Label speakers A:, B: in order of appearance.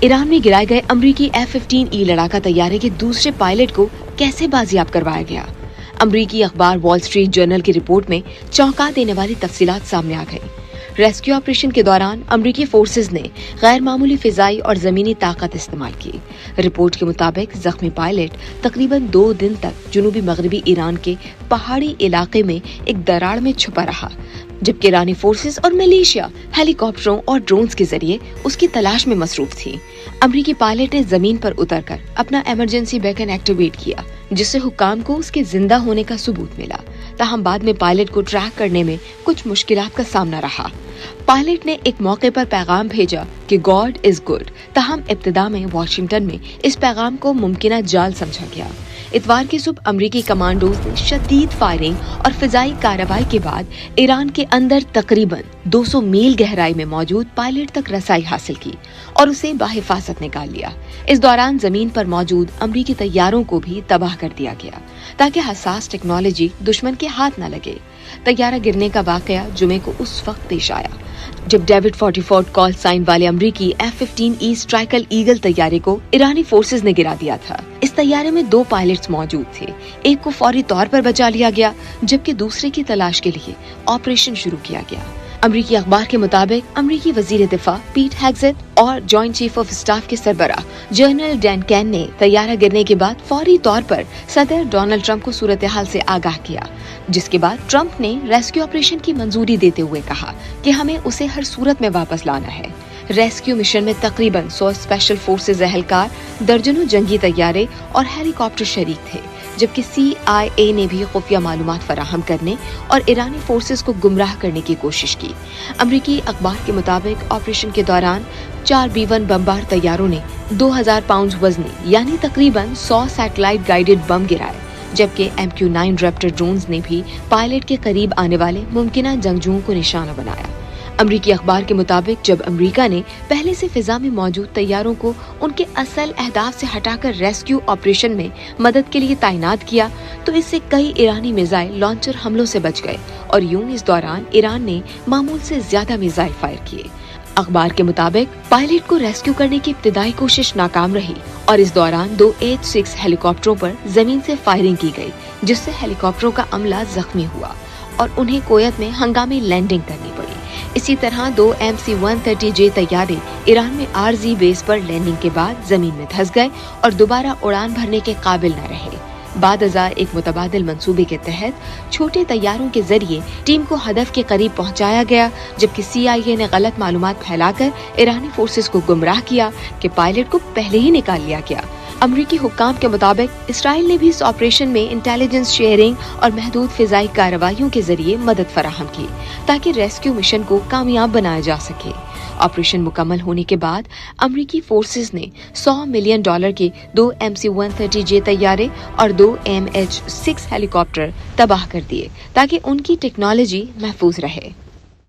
A: Iran में गिराए गए अमरीकी F-15E लड़ाका तैयारे के दूसरे पायलट को कैसे बाजियाब करवाया गया? अमरीकी अखबार वॉल स्ट्रीट जर्नल की रिपोर्ट में चौंका देने वाली तफसीलात सामने आ गई। रेस्क्यू ऑपरेशन के दौरान अमरीकी फोर्सेज ने गैर मामूली फिजाई और जमीनी ताकत इस्तेमाल की। रिपोर्ट के मुताबिक जख्मी पायलट तकरीबन 2 दिन तक जुनूबी मगरबी ईरान के पहाड़ी इलाके में एक दरार में छुपा रहा, जबकि ईरानी फोर्सेस और मिलिशिया हेलीकॉप्टरों और ड्रोन्स के जरिए उसकी तलाश में मसरूफ थी। अमरीकी पायलट ने जमीन पर उतरकर अपना इमरजेंसी बेकन एक्टिवेट किया, जिससे हुक्काम को उसके जिंदा होने का सबूत मिला। ताहम बाद में पायलट को ट्रैक करने में कुछ मुश्किलात का सामना रहा। पायलट ने एक मौके पर पैगाम भेजा कि गॉड इज गुड। ताहम इब्तिदा में वाशिंगटन में इस पैगाम को मुमकिना जाल समझा गया। इतवार की सुबह अमरीकी कमांडोज ने शदीद फायरिंग और फिजाई कार्रवाई के बाद ईरान के अंदर तकरीबन 200 मील गहराई में मौजूद पायलट तक रसाई हासिल की और उसे बाहिफाजत निकाल लिया। इस दौरान जमीन पर मौजूद अमरीकी तैयारों को भी तबाह कर दिया गया ताकि हसास टेक्नोलॉजी दुश्मन के हाथ न लगे। तैयारा गिरने का वाकया जुमे को उस वक्त पेश आया जब डेविड 44 कॉल साइन वाले अमरीकी F-15E स्ट्राइकर ईगल तैयारे को ईरानी फोर्सेज ने गिरा दिया था। इस तैयारे में 2 पायलट्स मौजूद थे। एक को फौरी तौर पर बचा लिया गया, जबकि दूसरे की तलाश के लिए ऑपरेशन शुरू किया गया। अमरीकी अखबार के मुताबिक अमरीकी वजीर दिफा पीट हेग्सेथ और जॉइंट चीफ ऑफ स्टाफ के सरबराह जनरल डैन कैन ने तैयारा गिरने के बाद फौरी तौर पर सदर डोनाल्ड ट्रंप को सूरत हाल से आगाह किया, जिसके बाद ट्रंप ने रेस्क्यू ऑपरेशन की मंजूरी देते हुए कहा कि हमें उसे हर सूरत में वापस लाना है। रेस्क्यू मिशन में तकरीबन 100 स्पेशल फोर्सेज एहलकार, दर्जनों जंगी तैयारे और हेलीकॉप्टर शरीक थे, जबकि CIA ने भी खुफिया मालूमात फराहम करने और ईरानी फोर्सेस को गुमराह करने की कोशिश की। अमरीकी अखबार के मुताबिक ऑपरेशन के दौरान 4 B-1 बमबार तैयारों ने 2000 पाउंड वजनी यानी तकरीबन 100 सैटेलाइट गाइडेड बम गिराए, जबकि MQ-9 रैप्टर ड्रोन्स ने भी पायलट के करीब आने वाले मुमकिना जंगजुओं को निशाना बनाया। अमरीकी अखबार के मुताबिक जब अमेरिका ने पहले से फिजा में मौजूद तैयारों को उनके असल अहदाफ से हटाकर रेस्क्यू ऑपरेशन में मदद के लिए तैनात किया, तो इससे कई ईरानी मिसाइल लॉन्चर हमलों से बच गए और यूं इस दौरान ईरान ने मामूल से ज्यादा मिसाइल फायर किए। अखबार के मुताबिक पायलट को रेस्क्यू करने की इब्तिदाई कोशिश नाकाम रही और इस दौरान 2 H-6 हेलीकॉप्टरों पर जमीन से फायरिंग की गई, जिससे हेलीकॉप्टरों का अमला जख्मी हुआ और उन्हें कोयत में हंगामी लैंडिंग करनी पड़ी। इसी तरह 2 MC-130J तैयारे ईरान में आरजी बेस पर लैंडिंग के बाद जमीन में धंस गए और दोबारा उड़ान भरने के काबिल न रहे। बाद एक मुतबादिल मंसूबे के तहत छोटे तैयारों के जरिए टीम को हदफ के करीब पहुंचाया गया, जबकि CIA ने गलत मालूमात फैलाकर ईरानी फोर्सेस को गुमराह किया कि पायलट को पहले ही निकाल लिया गया। अमरीकी हुक्काम के मुताबिक इसराइल ने भी इस ऑपरेशन में इंटेलिजेंस शेयरिंग और महदूद फिजाई कार्रवाइयों के जरिए मदद फराहम की ताकि रेस्क्यू मिशन को कामयाब बनाया जा सके। ऑपरेशन मुकम्मल होने के बाद अमरीकी फोर्सेस ने $100 मिलियन के 2 MC-130J तैयारे और 2 MH-6 हेलीकॉप्टर तबाह कर दिए ताकि उनकी टेक्नोलॉजी महफूज रहे।